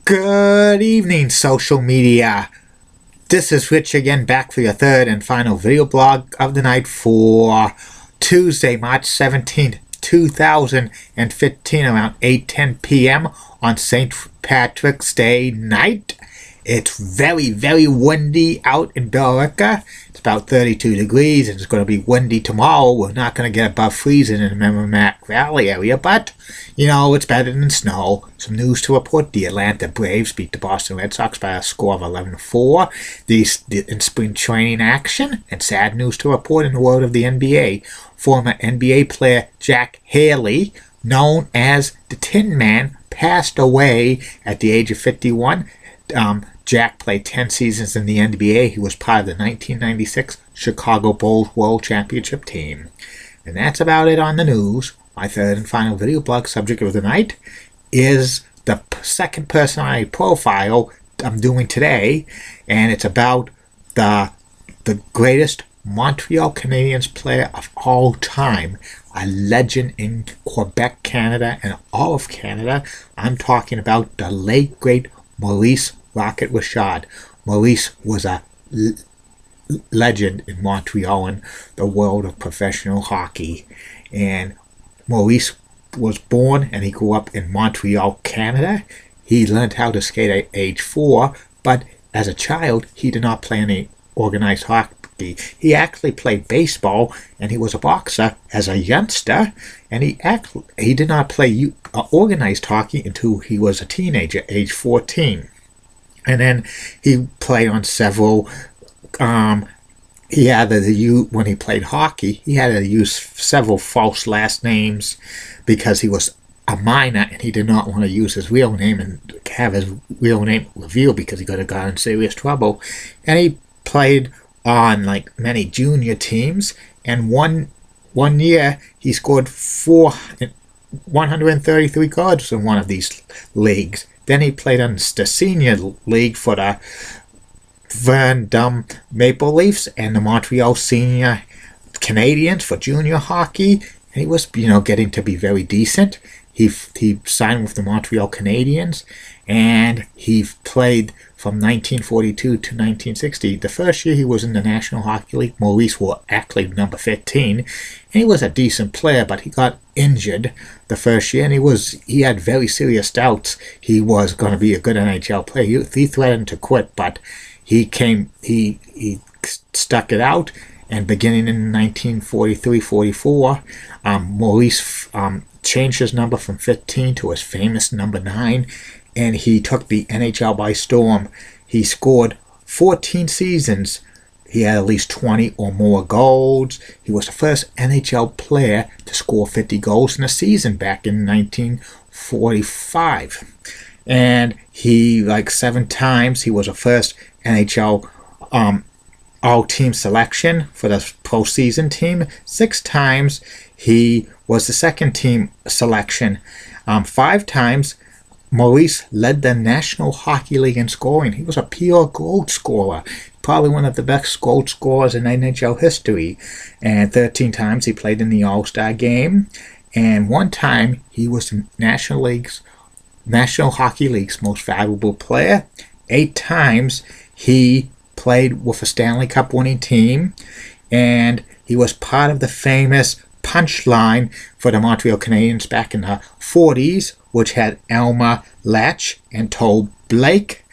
Good evening, social media. This is Rich again, back for your third and final video blog of the night for Tuesday, March 17th, 2015, around 8:10 p.m. on St. Patrick's Day night. It's very, very windy out in Billerica. It's about 32 degrees, and it's going to be windy tomorrow. We're not going to get above freezing in the Merrimack Valley area, but, it's better than snow. Some news to report. The Atlanta Braves beat the Boston Red Sox by a score of 11-4 in spring training action. And sad news to report in the world of the NBA. Former NBA player Jack Haley, known as the Tin Man, passed away at the age of 51. Jack played 10 seasons in the NBA. He was part of the 1996 Chicago Bulls World Championship team. And that's about it on the news. My third and final video blog subject of the night is the second personality profile I'm doing today. And it's about the greatest Montreal Canadiens player of all time. A legend in Quebec, Canada, and all of Canada. I'm talking about the late, great Maurice Rocket Richard. Maurice was a legend in Montreal and the world of professional hockey. And Maurice was born and he grew up in Montreal, Canada. He learned how to skate at age 4, but as a child, he did not play any organized hockey. He actually played baseball and he was a boxer as a youngster, and he did not play organized hockey until he was a teenager, age 14. And then he played on several, when he played hockey, he had to use several false last names because he was a minor and he did not want to use his real name and have his real name revealed because he could have gotten in serious trouble. And he played on many junior teams, and one year he scored 133 goals in one of these leagues. Then he played on the senior league for the Vendôme Maple Leafs and the Montreal Senior Canadiens for junior hockey. And he was, getting to be very decent. He signed with the Montreal Canadiens, and he played from 1942 to 1960. The first year he was in the National Hockey League, Maurice was actually number 15, and he was a decent player, but he got injured the first year, and he had very serious doubts he was going to be a good NHL player. He threatened to quit, but he stuck it out. And beginning in 1943-44, Maurice changed his number from 15 to his famous number 9, and he took the NHL by storm. He scored 14 seasons. He had at least 20 or more goals. He was the first NHL player to score 50 goals in a season back in 1945. And he, 7 times, he was the first NHL all-team selection for the postseason team. 6 times he was the second team selection. 5 times Maurice led the National Hockey League in scoring. He was a pure goal scorer, probably one of the best goal scorers in NHL history. And 13 times he played in the All-Star game. And 1 time he was the National Hockey League's most valuable player. 8 times he played with a Stanley Cup winning team, and he was part of the famous punchline for the Montreal Canadiens back in the 40s, which had Elmer Latch and Tobe Blake.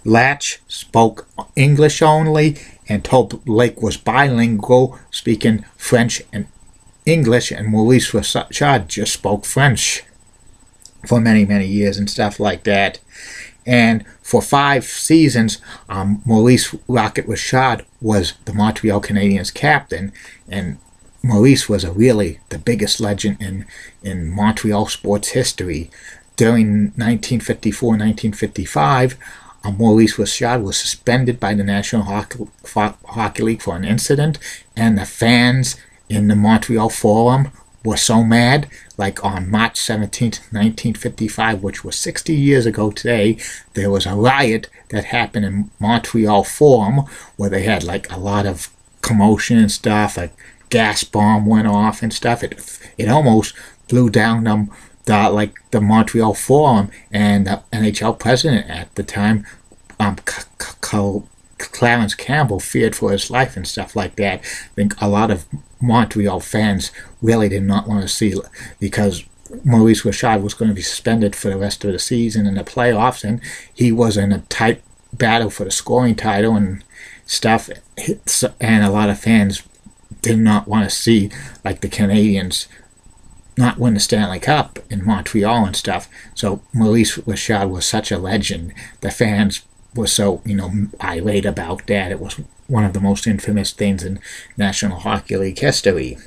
Latch spoke English only, and Tobe Blake was bilingual, speaking French and English, and Maurice Richard just spoke French for many, many years and stuff like that. And for 5 seasons, Maurice Rocket Richard was the Montreal Canadiens captain, and Maurice was really the biggest legend in Montreal sports history. During 1954-1955, Maurice Richard was suspended by the National Hockey League for an incident, and the fans in the Montreal Forum were so mad. On March 17th, 1955, which was 60 years ago today, there was a riot that happened in Montreal Forum where they had a lot of commotion and stuff. A gas bomb went off and stuff. It almost blew down the Montreal Forum and the NHL president at the time, Clarence Campbell, feared for his life and stuff like that. I think a lot of Montreal fans really did not want to see, because Maurice Richard was going to be suspended for the rest of the season and the playoffs, and he was in a tight battle for the scoring title and stuff, and a lot of fans did not want to see like the Canadiens not win the Stanley Cup in Montreal and stuff. So Maurice Richard was such a legend. The fans were so, irate about that. It was one of the most infamous things in National Hockey League history.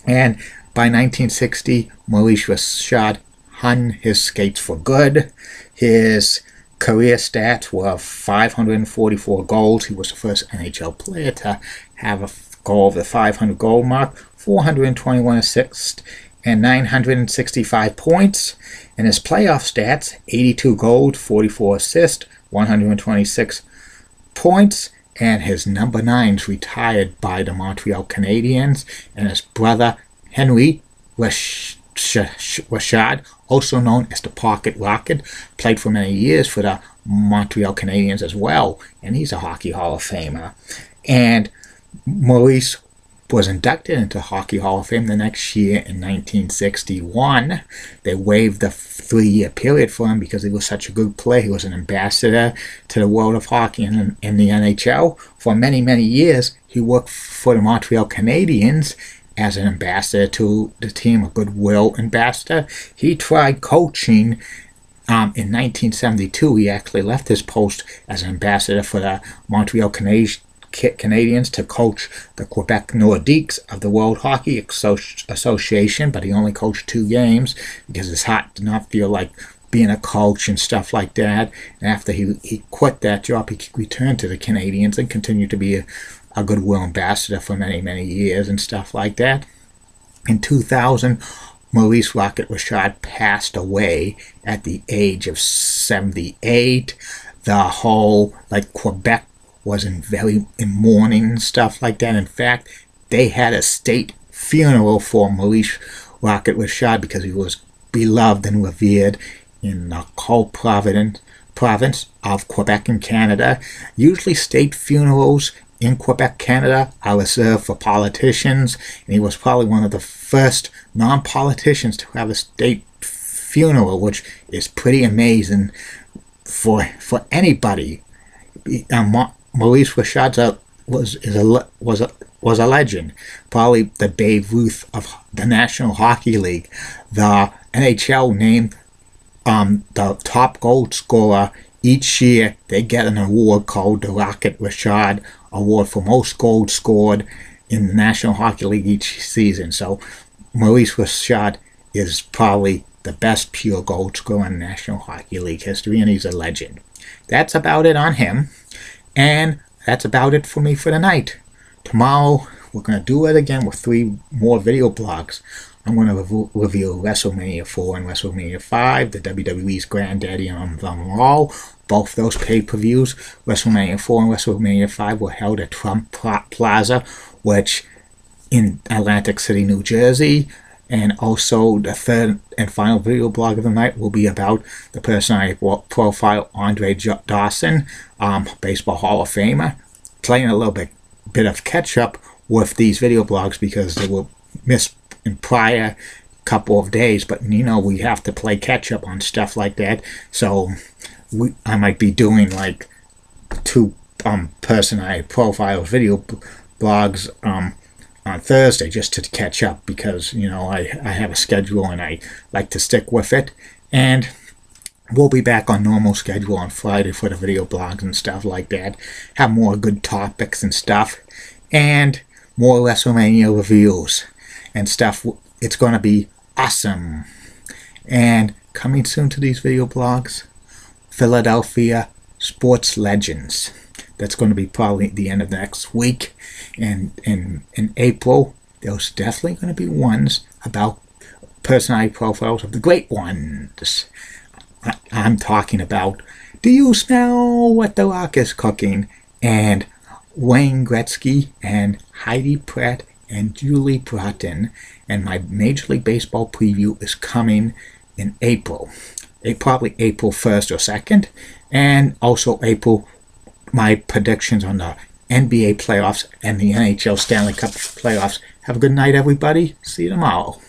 And by 1960, Maurice Richard hung his skates for good. His career stats were 544 goals. He was the first NHL player to have a goal over the 500 goal mark, 421 assists, and 965 points. And his playoff stats, 82 goals, 44 assists, 126 points. And his number 9s retired by the Montreal Canadiens. And his brother, Henry Richard, also known as the Pocket Rocket, played for many years for the Montreal Canadiens as well. And he's a Hockey Hall of Famer. And Maurice was inducted into Hockey Hall of Fame the next year in 1961. They waived the 3-year period for him because he was such a good player. He was an ambassador to the world of hockey and in the NHL. For many, many years, he worked for the Montreal Canadiens as an ambassador to the team, a goodwill ambassador. He tried coaching. In 1972, he actually left his post as an ambassador for the Montreal Canadiens to coach the Quebec Nordiques of the World Hockey Association, but he only coached 2 games because his heart did not feel like being a coach and stuff like that. And after he quit that job, he returned to the Canadiens and continued to be a goodwill ambassador for many, many years and stuff like that. In 2000, Maurice Rocket Richard passed away at the age of 78. The whole, Quebec was in mourning and stuff like that. In fact, they had a state funeral for Maurice Rocket Richard because he was beloved and revered in the whole province of Quebec in Canada. Usually state funerals in Quebec, Canada are reserved for politicians, and he was probably one of the first non-politicians to have a state funeral, which is pretty amazing for anybody. Maurice Richard was a legend, probably the Babe Ruth of the National Hockey League. The NHL named the top goal scorer each year. They get an award called the Rocket Richard Award for most goals scored in the National Hockey League each season. So Maurice Richard is probably the best pure goal scorer in National Hockey League history, and he's a legend. That's about it on him. And that's about it for me for the night. Tomorrow, we're going to do it again with 3 more video blogs. I'm going to review WrestleMania 4 and WrestleMania 5, the WWE's granddaddy on them all. Both those pay-per-views, WrestleMania 4 and WrestleMania 5, were held at Trump Plaza, which in Atlantic City, New Jersey. And also, the third and final video blog of the night will be about the person I profile, Andre Dawson, Baseball Hall of Famer. Playing a little bit of catch-up with these video blogs because they were missed in prior couple of days. But, we have to play catch-up on stuff like that. So, I might be doing, 2 person I profile video blogs, on Thursday just to catch up because, I have a schedule and I like to stick with it. And we'll be back on normal schedule on Friday for the video blogs and stuff like that. Have more good topics and stuff. And more WrestleMania reviews and stuff. It's going to be awesome. And coming soon to these video blogs, Philadelphia sports legends. That's going to be probably the end of next week. And in April, there's definitely going to be ones about personality profiles of the great ones. I'm talking about, do you smell what The Rock is cooking? And Wayne Gretzky and Heidi Pratt and Julie Broughton. And my Major League Baseball preview is coming in April. Probably April 1st or 2nd. And also April, my predictions on the NBA playoffs and the NHL Stanley Cup playoffs. Have a good night, everybody. See you tomorrow.